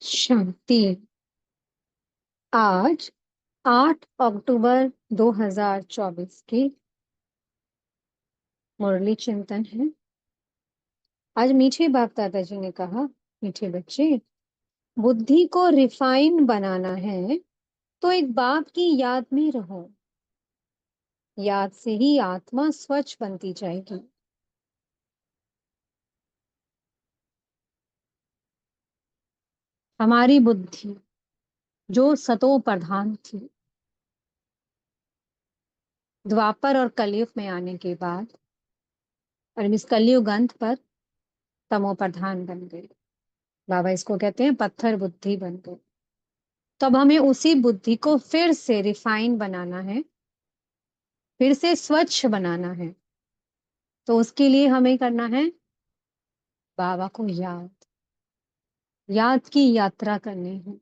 शांति। आज 8 अक्टूबर 2024 की मुरली चिंतन है। आज मीठे बाप दादाजी ने कहा, मीठे बच्चे, बुद्धि को रिफाइन बनाना है तो एक बाप की याद में रहो। याद से ही आत्मा स्वच्छ बनती जाएगी। हमारी बुद्धि जो सतो प्रधान थी, द्वापर और कलयुग में आने के बाद और इस कलयुग अंत पर तमो प्रधान बन गई। बाबा इसको कहते हैं पत्थर बुद्धि बन गई। तब हमें उसी बुद्धि को फिर से रिफाइन बनाना है, फिर से स्वच्छ बनाना है। तो उसके लिए हमें करना है बाबा को याद, याद की यात्रा करनी है।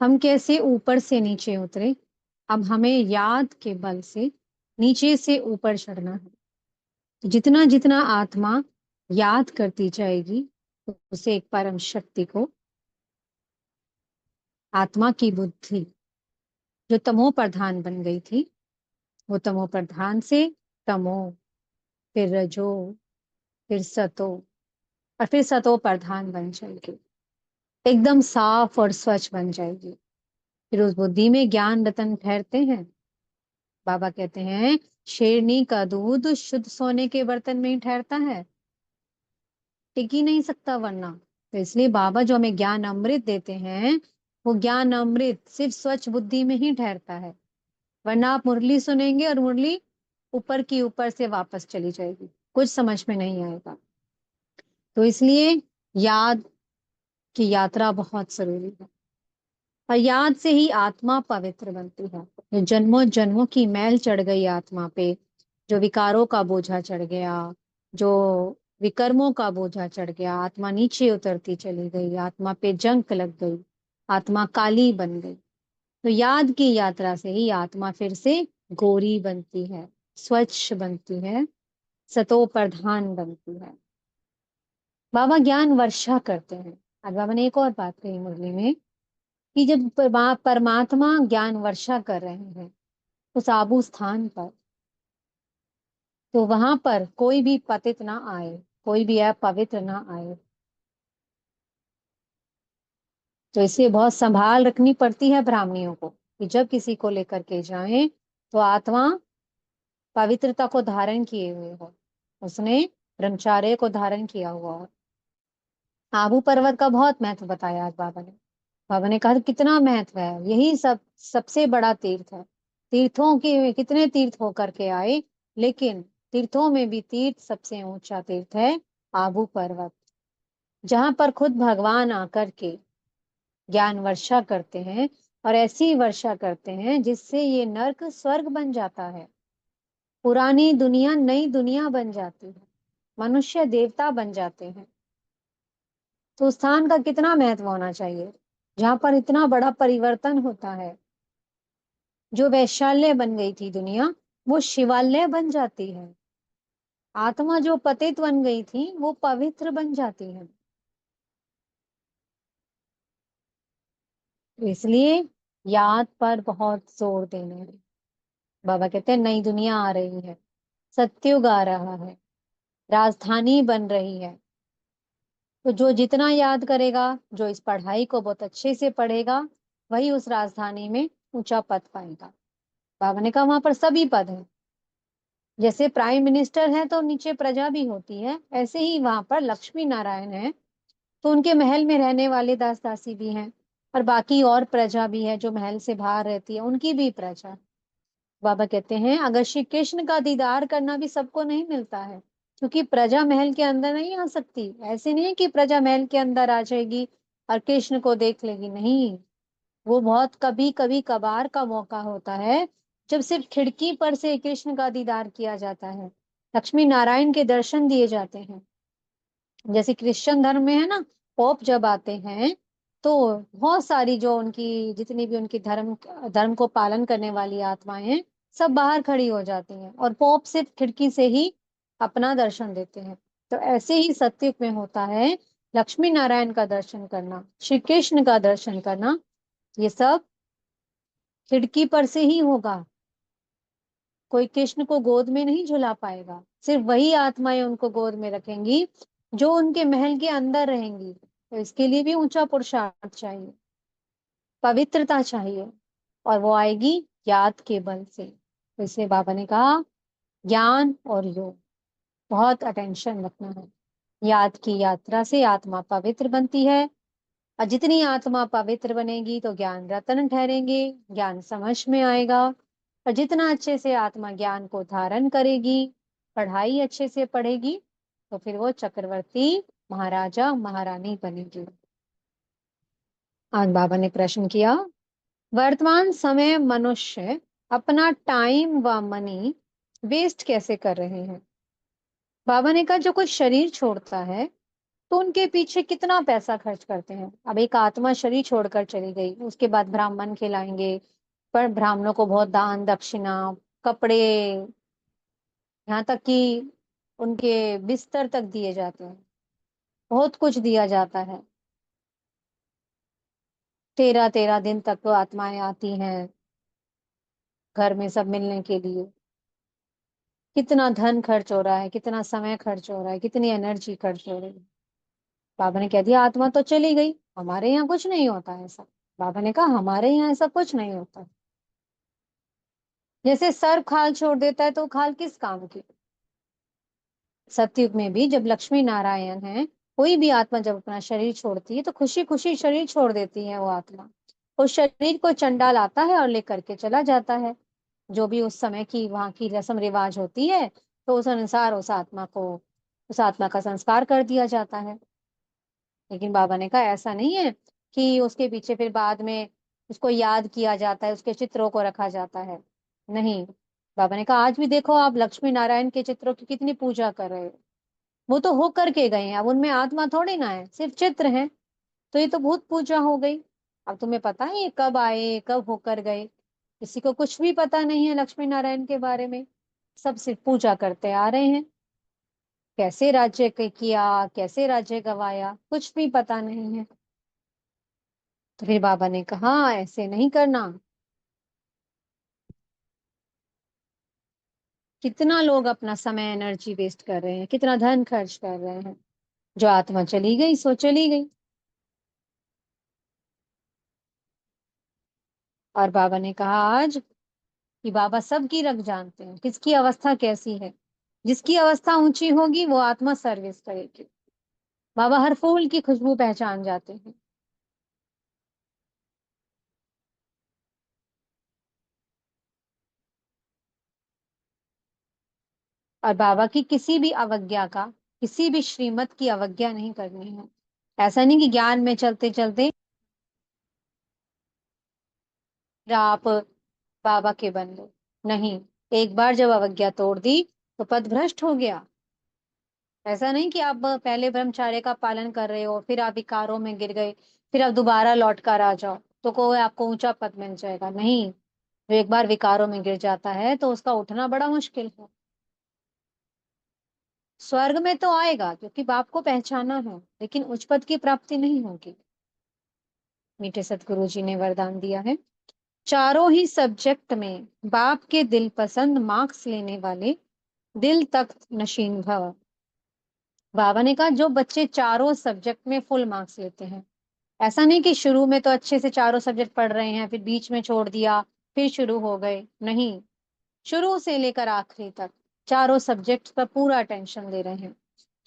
हम कैसे ऊपर से नीचे उतरे, अब हमें याद के बल से नीचे से ऊपर चढ़ना है। तो जितना जितना आत्मा याद करती जाएगी, उसे एक परम शक्ति को, आत्मा की बुद्धि जो तमो प्रधान बन गई थी, वो तमो प्रधान से तमो, फिर रजो, फिर सतो, और फिर सतो प्रधान बन जाएगी। एकदम साफ और स्वच्छ बन जाएगी। फिर उस बुद्धि में ज्ञान रतन ठहरते हैं। बाबा कहते हैं शेरनी का दूध शुद्ध सोने के बर्तन में ही ठहरता है, टिक ही नहीं सकता वरना। तो इसलिए बाबा जो हमें ज्ञान अमृत देते हैं, वो ज्ञान अमृत सिर्फ स्वच्छ बुद्धि में ही ठहरता है। वरना आप मुरली सुनेंगे और मुरली ऊपर की ऊपर से वापस चली जाएगी, कुछ समझ में नहीं आएगा। तो इसलिए याद की यात्रा बहुत जरूरी है। और याद से ही आत्मा पवित्र बनती है। जो जन्मों जन्मों की मैल चढ़ गई आत्मा पे, जो विकारों का बोझा चढ़ गया, जो विकर्मों का बोझा चढ़ गया, आत्मा नीचे उतरती चली गई, आत्मा पे जंक लग गई, आत्मा काली बन गई। तो याद की यात्रा से ही आत्मा फिर से गोरी बनती है, स्वच्छ बनती है, सतो प्रधान बनती है। बाबा ज्ञान वर्षा करते हैं। आज बाबा ने एक और बात कही मुरली में, कि जब परमात्मा ज्ञान वर्षा कर रहे हैं उस आबू स्थान पर, तो वहां पर कोई भी पतित ना आए, कोई भी अपवित्र ना आए। तो इसलिए बहुत संभाल रखनी पड़ती है ब्राह्मणियों को, कि जब किसी को लेकर के जाएं तो आत्मा पवित्रता को धारण किए हुए हो, उसने ब्रह्मचार्य को धारण किया हुआ हो। आबू पर्वत का बहुत महत्व बताया आज बाबा ने। बाबा ने कहा कितना महत्व है, यही सब सबसे बड़ा तीर्थ है। तीर्थों के कितने तीर्थ होकर के आए, लेकिन तीर्थों में भी तीर्थ सबसे ऊंचा तीर्थ है आबू पर्वत, जहां पर खुद भगवान आकर के ज्ञान वर्षा करते हैं। और ऐसी वर्षा करते हैं जिससे ये नर्क स्वर्ग बन जाता है, पुरानी दुनिया नई दुनिया बन जाती है, मनुष्य देवता बन जाते हैं। तो स्थान का कितना महत्व होना चाहिए, जहां पर इतना बड़ा परिवर्तन होता है। जो वैशाल्य बन गई थी दुनिया, वो शिवालय बन जाती है। आत्मा जो पतित बन गई थी, वो पवित्र बन जाती है। तो इसलिए याद पर बहुत जोर देना है। बाबा कहते हैं नई दुनिया आ रही है, सत्युग आ रहा है, राजधानी बन रही है। तो जो जितना याद करेगा, जो इस पढ़ाई को बहुत अच्छे से पढ़ेगा, वही उस राजधानी में ऊंचा पद पाएगा। बाबा ने कहा वहां पर सभी पद हैं। जैसे प्राइम मिनिस्टर है तो नीचे प्रजा भी होती है, ऐसे ही वहां पर लक्ष्मी नारायण है, तो उनके महल में रहने वाले दास दासी भी हैं, और बाकी और प्रजा भी है जो महल से बाहर रहती है, उनकी भी प्रजा। बाबा कहते हैं अगर श्री कृष्ण का दीदार करना भी सबको नहीं मिलता है, क्योंकि प्रजा महल के अंदर नहीं आ सकती। ऐसे नहीं है कि प्रजा महल के अंदर आ जाएगी और कृष्ण को देख लेगी, नहीं। वो बहुत कभी कभी कभार का मौका होता है, जब सिर्फ खिड़की पर से कृष्ण का दीदार किया जाता है, लक्ष्मी नारायण के दर्शन दिए जाते हैं। जैसे क्रिश्चियन धर्म में है ना, पोप जब आते हैं तो बहुत सारी जो उनकी जितनी भी उनकी धर्म धर्म को पालन करने वाली आत्माएं हैं, सब बाहर खड़ी हो जाती हैं और पोप सिर्फ खिड़की से ही अपना दर्शन देते हैं। तो ऐसे ही सत्युग में होता है लक्ष्मी नारायण का दर्शन करना, श्री कृष्ण का दर्शन करना, ये सब खिड़की पर से ही होगा। कोई कृष्ण को गोद में नहीं झुला पाएगा, सिर्फ वही आत्माएं उनको गोद में रखेंगी जो उनके महल के अंदर रहेंगी। तो इसके लिए भी ऊंचा पुरुषार्थ चाहिए, पवित्रता चाहिए, और वो आएगी याद के बल से। तो इसलिए बाबा ने कहा ज्ञान और योग बहुत अटेंशन रखना है। याद की यात्रा से आत्मा पवित्र बनती है, और जितनी आत्मा पवित्र बनेगी तो ज्ञान रत्न ठहरेंगे, ज्ञान समझ में आएगा। और जितना अच्छे से आत्मा ज्ञान को धारण करेगी, पढ़ाई अच्छे से पढ़ेगी, तो फिर वो चक्रवर्ती महाराजा महारानी बनेगी। आज बाबा ने प्रश्न किया, वर्तमान समय मनुष्य अपना टाइम व मनी वेस्ट कैसे कर रहे हैं? बाबा ने कहा जो कोई शरीर छोड़ता है तो उनके पीछे कितना पैसा खर्च करते हैं। अब एक आत्मा शरीर छोड़कर चली गई, उसके बाद ब्राह्मण खिलाएंगे, पर ब्राह्मणों को बहुत दान दक्षिणा, कपड़े, यहाँ तक कि उनके बिस्तर तक दिए जाते हैं, बहुत कुछ दिया जाता है। 13-13 दिन तक तो आत्माएं आती हैं घर में सब मिलने के लिए। कितना धन खर्च हो रहा है, कितना समय खर्च हो रहा है, कितनी एनर्जी खर्च हो रही है। बाबा ने कह दिया आत्मा तो चली गई, हमारे यहाँ कुछ नहीं होता है ऐसा। बाबा ने कहा हमारे यहाँ ऐसा कुछ नहीं होता। जैसे सर्प खाल छोड़ देता है तो खाल किस काम की। सतयुग में भी जब लक्ष्मी नारायण है, कोई भी आत्मा जब अपना शरीर छोड़ती है तो खुशी खुशी शरीर छोड़ देती है वो आत्मा। उस शरीर को चंडाल आता है और लेकर के चला जाता है, जो भी उस समय की वहां की रस्म रिवाज होती है, तो उस अनुसार उस आत्मा का संस्कार कर दिया जाता है। लेकिन बाबा ने कहा ऐसा नहीं है कि उसके पीछे फिर बाद में उसको याद किया जाता है, उसके चित्रों को रखा जाता है। नहीं, बाबा ने कहा आज भी देखो आप लक्ष्मी नारायण के चित्रों की कितनी पूजा कर रहे हो। वो तो होकर के गए हैं, अब उनमें आत्मा थोड़ी ना है, सिर्फ चित्र है। तो ये तो भूत पूजा हो गई। अब तुम्हें पता है ये कब आए कब होकर गए? किसी को कुछ भी पता नहीं है लक्ष्मी नारायण के बारे में। सब सिर्फ पूजा करते आ रहे हैं। कैसे राज्य किया, कैसे राज्य गवाया, कुछ भी पता नहीं है। तो फिर बाबा ने कहा ऐसे नहीं करना। कितना लोग अपना समय एनर्जी वेस्ट कर रहे हैं, कितना धन खर्च कर रहे हैं। जो आत्मा चली गई सो चली गई। और बाबा ने कहा आज कि बाबा सबकी रग जानते हैं, किसकी अवस्था कैसी है। जिसकी अवस्था ऊंची होगी वो आत्मा सर्विस करेगी। बाबा हर फूल की खुशबू पहचान जाते हैं। और बाबा की किसी भी अवज्ञा का, किसी भी श्रीमत की अवज्ञा नहीं करनी है। ऐसा नहीं कि ज्ञान में चलते चलते फिर आप बाबा के बन गए। नहीं, एक बार जब अवज्ञा तोड़ दी तो पथ भ्रष्ट हो गया। ऐसा नहीं कि आप पहले ब्रह्मचर्य का पालन कर रहे हो, फिर आप विकारों में गिर गए, फिर आप दोबारा लौट कर आ जाओ तो कोई आपको ऊंचा पद मिल जाएगा। नहीं, जो एक बार विकारों में गिर जाता है तो उसका उठना बड़ा मुश्किल है। स्वर्ग में तो आएगा क्योंकि बाप को पहचाना है, लेकिन उच्च पद की प्राप्ति नहीं होगी। मीठे सतगुरु जी ने वरदान दिया है, चारों ही सब्जेक्ट में बाप के दिल पसंद मार्क्स लेने वाले दिल तख्त नशीन भव। बाबा ने कहा जो बच्चे चारों सब्जेक्ट में फुल मार्क्स लेते हैं, ऐसा नहीं कि शुरू में तो अच्छे से चारों सब्जेक्ट पढ़ रहे हैं फिर बीच में छोड़ दिया फिर शुरू हो गए, नहीं, शुरू से लेकर आखिरी तक चारों सब्जेक्ट पर पूरा अटेंशन दे रहे हैं,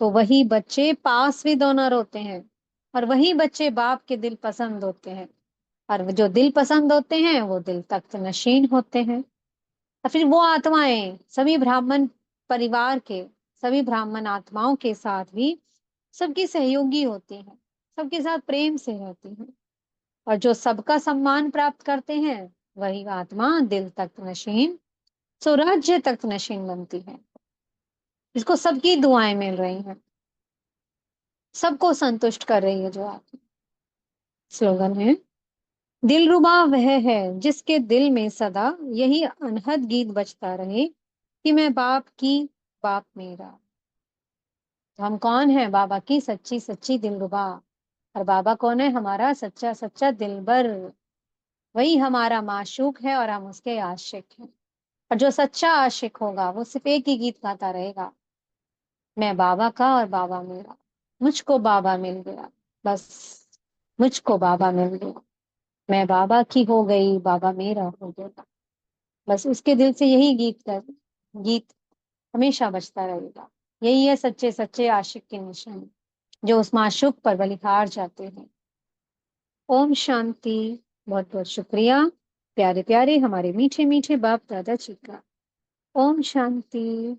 तो वही बच्चे पास विद ऑनर होते हैं। और वही बच्चे बाप के दिल पसंद होते हैं। और जो दिल पसंद होते हैं वो दिल तख्त नशीन होते हैं। और फिर वो आत्माएं सभी ब्राह्मण परिवार के, सभी ब्राह्मण आत्माओं के साथ भी सबकी सहयोगी होती हैं, सबके साथ प्रेम से रहती हैं। और जो सबका सम्मान प्राप्त करते हैं वही आत्मा दिल तख्त नशीन, स्वराज्य तख्त नशीन बनती है। इसको सबकी दुआएं मिल रही हैं, सबको संतुष्ट कर रही है जो आत्मा। स्लोगन है, दिलरुबा वह है जिसके दिल में सदा यही अनहद गीत बजता रहे कि मैं बाप की, बाप मेरा। तो हम कौन है? बाबा की सच्ची सच्ची दिलरुबा। और बाबा कौन है? हमारा सच्चा सच्चा दिलबर। वही हमारा माशूक है और हम उसके आशिक हैं। और जो सच्चा आशिक होगा वो सिर्फ एक ही गीत गाता रहेगा, मैं बाबा का और बाबा मेरा। मुझको बाबा मिल गया, बस मुझको बाबा मिल गया। मैं बाबा की हो गई, बाबा मेरा हो गया। बस उसके दिल से यही गीत हमेशा बजता रहेगा। यही है सच्चे सच्चे आशिक की निशानी, जो उस माशूक पर बलिहार जाते हैं। ओम शांति। बहुत बहुत शुक्रिया प्यारे प्यारे हमारे मीठे मीठे बाप दादा जी का। ओम शांति।